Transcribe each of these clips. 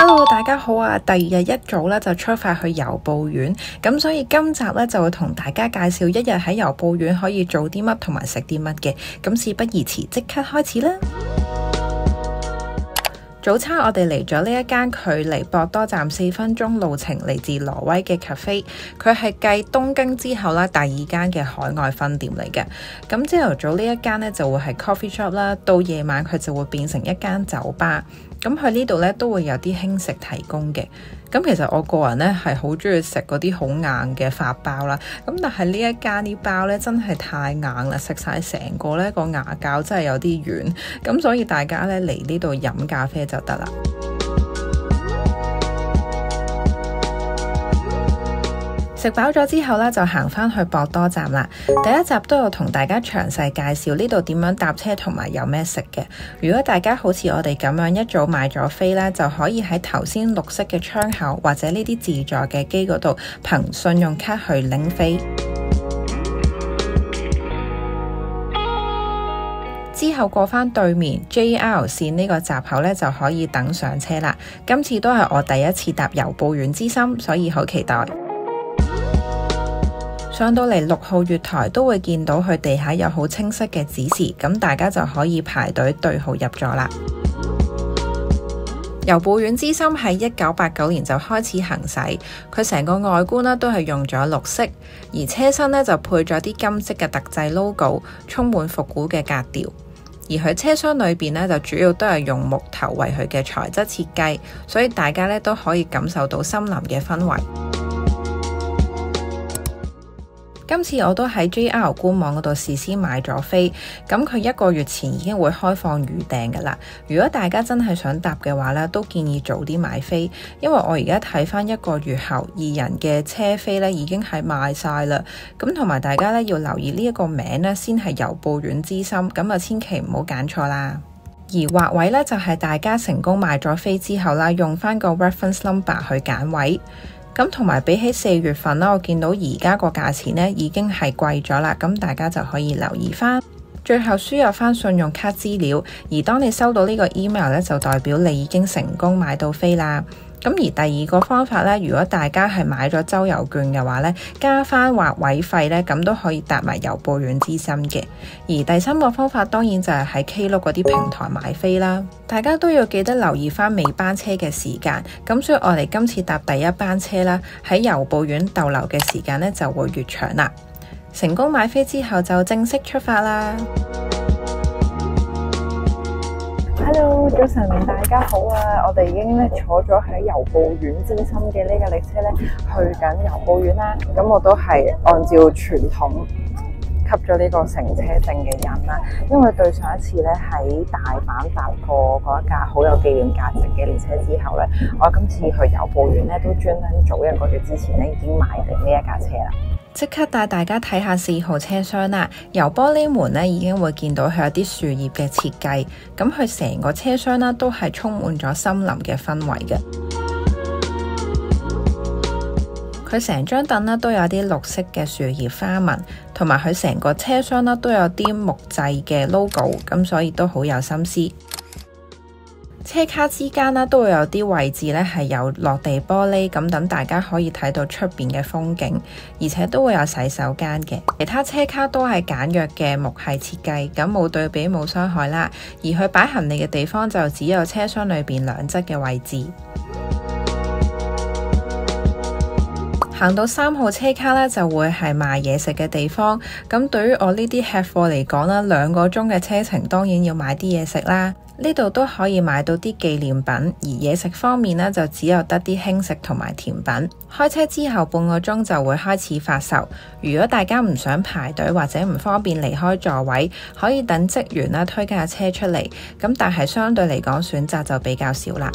Hello， 大家好啊！第二日一早咧就出發去由布院，咁所以今集咧就會同大家介紹一日喺由布院可以做啲乜同埋食啲乜嘅。咁事不宜遲，即刻開始啦！早餐我哋嚟咗呢一間距離博多站4分鐘路程，嚟自挪威嘅 cafe， 佢係繼東京之後啦第二間嘅海外分店嚟嘅。咁朝頭早呢一間呢就會係 coffee shop 啦，到夜晚佢就會變成一間酒吧。咁佢呢度咧都會有啲輕食提供嘅。咁其實我個人咧係好中意食嗰啲好硬嘅法包啦。咁但係呢一間啲包咧真係太硬啦，食晒成個咧個牙膠真係有啲軟。咁所以大家咧嚟呢度飲咖啡就得啦。食飽咗之後咧，就行返去博多站啦。第一集都有同大家詳細介紹呢度點樣搭車同埋有咩食嘅。如果大家好似我哋咁樣一早買咗飛咧，就可以喺頭先綠色嘅窗口或者呢啲自助嘅機嗰度憑信用卡去領飛。之後過返對面 JR 線呢個閘口咧，就可以等上車啦。今次都係我第一次搭由布院之森，所以好期待。上到嚟6號月台都會見到佢地下有好清晰嘅指示，咁大家就可以排隊對號入座啦。由布院之森喺1989年就開始行駛，佢成個外觀呢都係用咗綠色，而車身呢就配咗啲金色嘅特製 logo， 充滿復古嘅格調。而佢車廂裏邊呢就主要都係用木頭為佢嘅材質設計，所以大家呢都可以感受到森林嘅氛圍。今次我都喺 JR 官網嗰度事先買咗飛，咁佢1個月前已經會開放預訂噶啦。如果大家真係想搭嘅話咧，都建議早啲買飛，因為我而家睇翻1個月後2人嘅車飛咧已經係賣晒啦。咁同埋大家咧要留意呢一個名咧，先係由布院之森，咁啊千祈唔好揀錯啦。而劃位咧就係大家成功買咗飛之後啦，用翻個 reference number 去揀位。咁同埋比起4月份啦，我見到而家個價錢咧已經係貴咗啦，咁大家就可以留意翻。最後輸入翻信用卡資料，而當你收到呢個 email 咧，就代表你已經成功買到飛啦。咁而第二個方法咧，如果大家係買咗周遊券嘅話咧，加翻劃位費咧，咁都可以搭埋由布院之森嘅。而第3個方法當然就係喺 Klook 嗰啲平台買飛啦。大家都要記得留意翻尾班車嘅時間。咁所以我哋今次搭第一班車啦，喺由布院逗留嘅時間咧就會越長啦。成功買飛之後就正式出發啦。Hello， 早晨，大家好啊！我哋已經坐咗喺由布院之森嘅呢架列車去緊由布院啦。咁我都係按照傳統吸咗呢個乘車證嘅人啦，因為對上一次喺大阪搭過嗰一架好有紀念價值嘅列車之後我今次去由布院都專登早1個月之前已經買定呢一架車啦。即刻帶大家睇下4號車廂啦，由玻璃門已經會見到佢有啲樹葉嘅設計，咁佢成個車廂都係充滿咗森林嘅氛圍嘅。佢成張凳都有啲綠色嘅樹葉花紋，同埋佢成個車廂都有啲木製嘅 logo， 咁所以都好有心思。車卡之間都會有啲位置係有落地玻璃，咁等大家可以睇到出邊嘅風景，而且都會有洗手間嘅。其他車卡都係簡約嘅木系設計，咁冇對比冇傷害啦。而佢擺行李嘅地方就只有車廂裏邊兩側嘅位置。行到3號車卡就會係賣嘢食嘅地方。咁對於我呢啲吃貨嚟講啦，2個鐘嘅車程當然要買啲嘢食啦。呢度都可以買到啲紀念品，而嘢食方面就只有得啲輕食同埋甜品。開車之後半個鐘就會開始發售。如果大家唔想排隊或者唔方便離開座位，可以等職員推架車出嚟。咁但係相對嚟講選擇就比較少啦。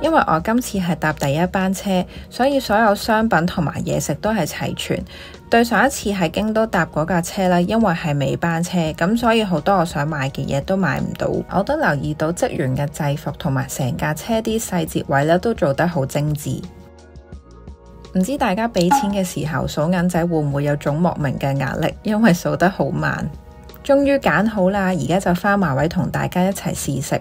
因為我今次係搭第一班車，所以所有商品同埋嘢食都係齊全。對上一次喺京都搭嗰架車啦，因為係尾班車，咁所以好多我想買嘅嘢都買唔到。我都留意到職員嘅制服同埋成架車啲細節位都做得好精緻。唔知大家俾錢嘅時候數銀仔會唔會有種莫名嘅壓力，因為數得好慢。終於揀好啦，而家就返埋位同大家一齊試食。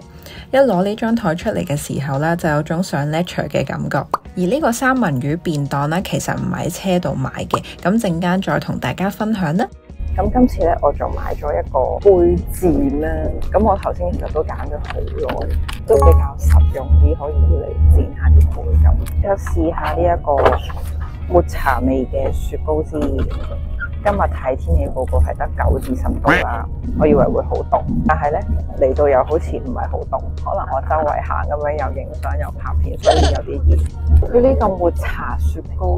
一攞呢張台出嚟嘅時候呢，就有種上 lecture 嘅感覺。而呢個三文魚便當呢，其實唔係喺車度買嘅，咁陣間再同大家分享啦。咁今次咧，我仲買咗一個杯墊啦。咁我頭先其實都揀咗好耐，都比較實用啲，可以嚟墊下啲杯咁。又試下呢一個抹茶味嘅雪糕先。今日睇天氣報告係得9至10度啦，我以為會好凍，但係咧嚟到又好似唔係好凍，可能我周圍行咁樣又影相又拍片，所以有啲熱。佢呢個抹茶雪糕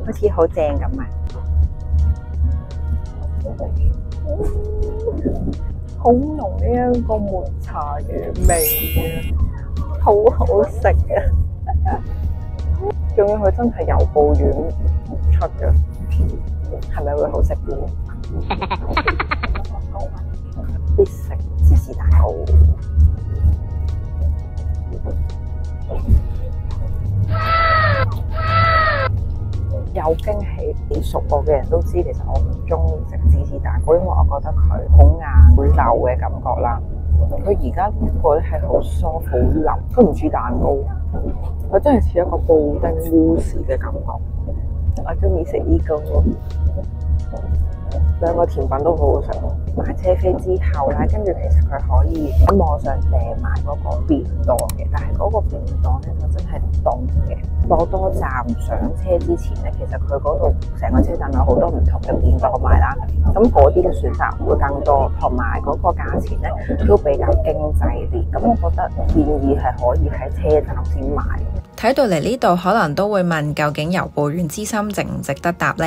好似好正咁啊！好濃呢一個抹茶嘅味啊，好好食啊！仲要佢真係由布院出嘅，係咪會好食啲？必食芝士蛋糕，有驚喜。你熟我嘅人都知，其實我唔中意食芝士蛋糕，因為我覺得佢好硬會流嘅感覺啦。佢而家呢個咧係好疏好腍，佢唔似蛋糕，佢真係似一個布丁慕斯嘅感覺。我中意食呢個，兩個甜品都好好食。買車飛之後咧，跟住其實佢可以喺網上訂埋嗰個便當嘅，但係嗰個便當咧就真係凍嘅。博多站上車之前咧，其實佢嗰度成個車站有好多唔同嘅便當賣啦，咁嗰啲嘅選擇會更多，同埋嗰個價錢咧都比較經濟啲。咁我覺得建議係可以喺車站先買。睇到嚟呢度，可能都會問究竟由布院之森值唔值得搭呢？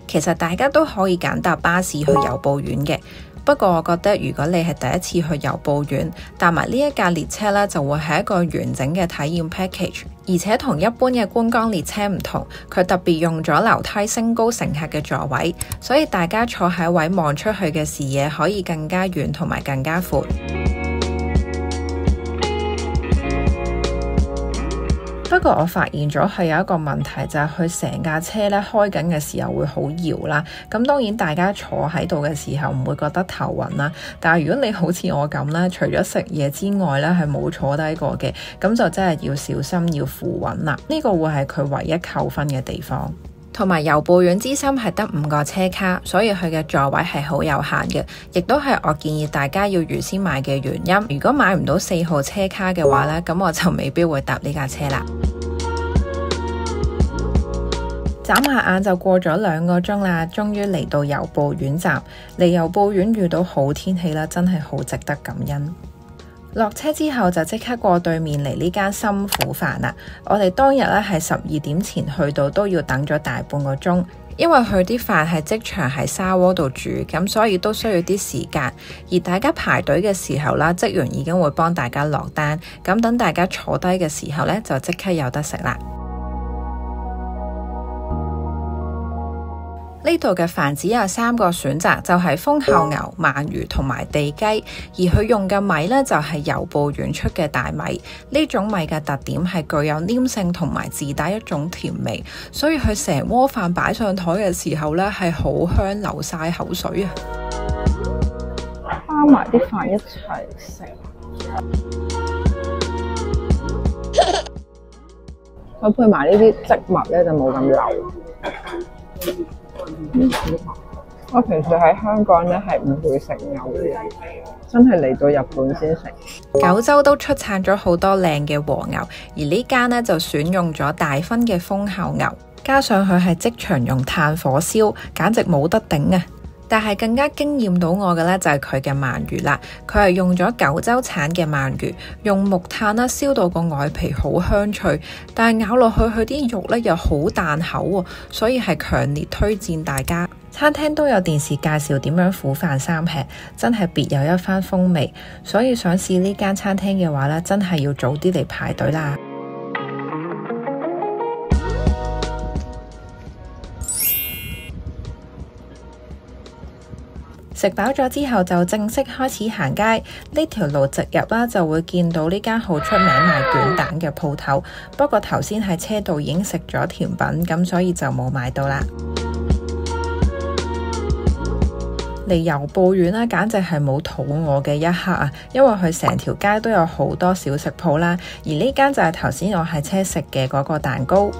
其實大家都可以揀搭巴士去由布院嘅。不過我覺得如果你係第一次去由布院，搭埋呢一架列車呢，就會係一個完整嘅體驗 package， 而且同一般嘅觀光列車唔同，佢特別用咗樓梯升高乘客嘅座位，所以大家坐喺位望出去嘅視野可以更加遠同埋更加闊。不過我發現咗係有一個問題，就係佢成架車咧開緊嘅時候會好搖啦。咁當然大家坐喺度嘅時候唔會覺得頭暈啦。但係如果你好似我咁咧，除咗食嘢之外咧係冇坐低過嘅，咁就真係要小心要扶穩啦。呢個會係佢唯一扣分嘅地方。同埋由布院之森係得5個車卡，所以佢嘅座位係好有限嘅，亦都係我建議大家要預先買嘅原因。如果買唔到4號車卡嘅話呢，咁我就未必會搭呢架車啦。眨下眼就過咗2個鐘啦，終於嚟到由布院站。嚟由布院遇到好天氣啦，真係好值得感恩。落車之後就即刻過對面嚟呢間心苦飯啦。我哋當日咧係12點前去到，都要等咗大半個鐘，因為佢啲飯係即場喺砂鍋度煮，咁所以都需要啲時間。而大家排隊嘅時候啦，職員已經會幫大家落單，咁等大家坐低嘅時候咧，就即刻有得食啦。呢度嘅飯只有3個選擇，就係豐后牛、鰻魚同埋地雞，而佢用嘅米呢，就係由布院出嘅大米。呢種米嘅特點係具有黏性同埋自帶一種甜味，所以佢成鍋飯擺上台嘅時候呢，係好香，流晒口水啊！包埋啲飯一齊食，佢配埋呢啲植物呢，就冇咁流。我平時喺香港咧係唔會食牛嘅，真係嚟到日本先食。九州都出產咗好多靚嘅和牛，而呢間呢就選用咗大分嘅豐后牛，加上佢係即場用炭火燒，簡直冇得頂啊！但係更加驚豔到我嘅呢，就係佢嘅鰻魚啦，佢係用咗九州產嘅鰻魚，用木炭啦燒到個外皮好香脆，但係咬落去佢啲肉呢又好彈口喎，所以係強烈推薦大家。餐廳都有電視介紹點樣苦飯三吃，真係別有一番風味，所以想試呢間餐廳嘅話呢，真係要早啲嚟排隊啦。食飽咗之後就正式開始行街，呢條路直入啦就會見到呢間好出名賣卷蛋嘅鋪頭，不過頭先喺車度已經食咗甜品，咁所以就冇買到啦。嚟由布院啦，簡直係冇肚餓嘅一刻啊！因為佢成條街都有好多小食鋪啦，而呢間就係頭先我喺車食嘅嗰個蛋糕。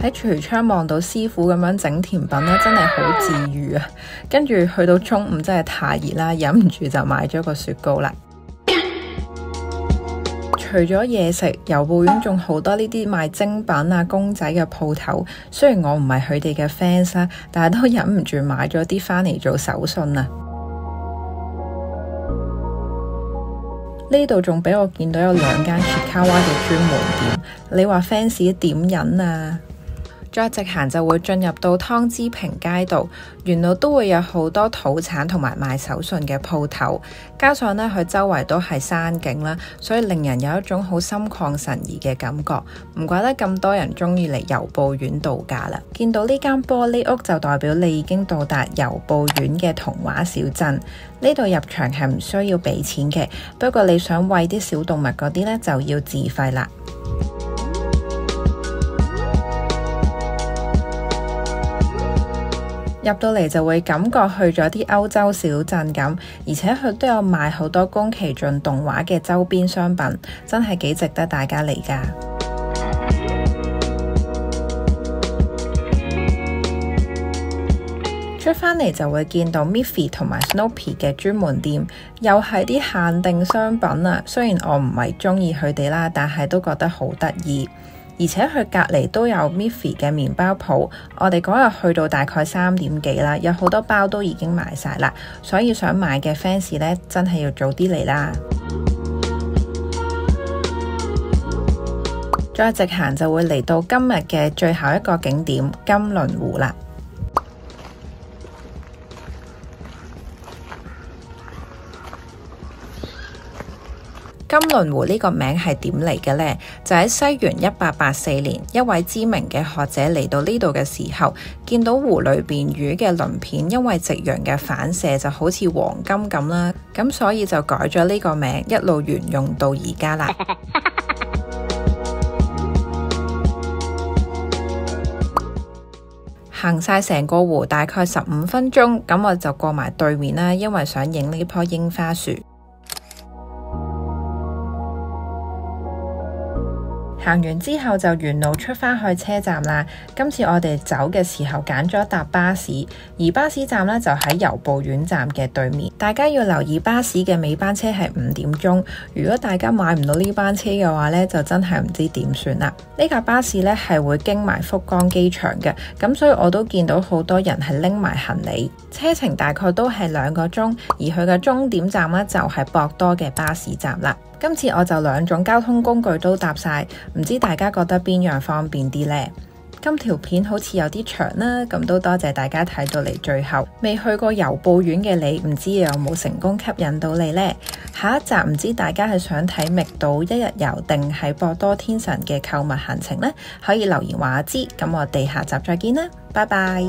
喺櫥窗望到師傅咁樣整甜品咧，真係好治癒啊！跟住去到中午真係太熱啦，忍唔住就買咗個雪糕啦。除咗嘢食，由布院仲好多呢啲賣精品啊、公仔嘅鋪頭。雖然我唔係佢哋嘅 fans 啦，但係都忍唔住買咗啲返嚟做手信啊！呢度仲俾我見到有2間切卡哇嘅專門店，你話 fans 點忍啊？再直行就會進入到湯之平街道，沿路都會有好多土產同埋賣手信嘅鋪頭，加上呢，佢周圍都係山景啦，所以令人有一種好心曠神怡嘅感覺。唔怪得咁多人中意嚟由布院度假啦。見到呢間玻璃屋就代表你已經到達由布院嘅童話小鎮。呢度入場係唔需要俾錢嘅，不過你想餵啲小動物嗰啲呢，就要自費啦。入到嚟就會感覺去咗啲歐洲小鎮咁，而且佢都有賣好多宮崎駿動畫嘅周邊商品，真係幾值得大家嚟㗎。出返嚟就會見到 Miffy 同埋 Snoopy 嘅專門店，又係啲限定商品啊！雖然我唔係鍾意佢哋啦，但係都覺得好得意。而且佢隔離都有 Miffy 嘅麵包鋪，我哋嗰日去到大概3點幾啦，有好多包都已經賣晒啦，所以想買嘅 fans 呢，真係要早啲嚟啦。再直行就會嚟到今日嘅最後一個景點金輪湖啦。金輪湖呢個名係點嚟嘅呢？就喺西元1884年，一位知名嘅學者嚟到呢度嘅時候，見到湖裏邊魚嘅鱗片因為夕陽嘅反射就好似黃金咁啦，咁所以就改咗呢個名，一路沿用到而家啦。行晒成個湖大概15分鐘，咁我就過埋對面啦，因為想影呢棵櫻花樹。行完之後就沿路出返去車站啦。今次我哋走嘅時候揀咗搭巴士，而巴士站呢就喺由布院站嘅對面。大家要留意巴士嘅尾班車係5點鐘，如果大家買唔到呢班車嘅話呢，就真係唔知點算啦。呢架巴士呢係會經埋福岡機場嘅，咁所以我都見到好多人係拎埋行李。車程大概都係2個鐘，而佢嘅終點站呢就係博多嘅巴士站啦。今次我就2種交通工具都搭晒，唔知大家覺得邊樣方便啲呢？今條片好似有啲長啦，咁都多謝大家睇到嚟最後。未去過由布院嘅你，唔知有冇成功吸引到你呢？下一集唔知大家係想睇覓島一日遊定係博多天神嘅購物行程呢？可以留言話我知，咁我哋下集再見啦，拜拜。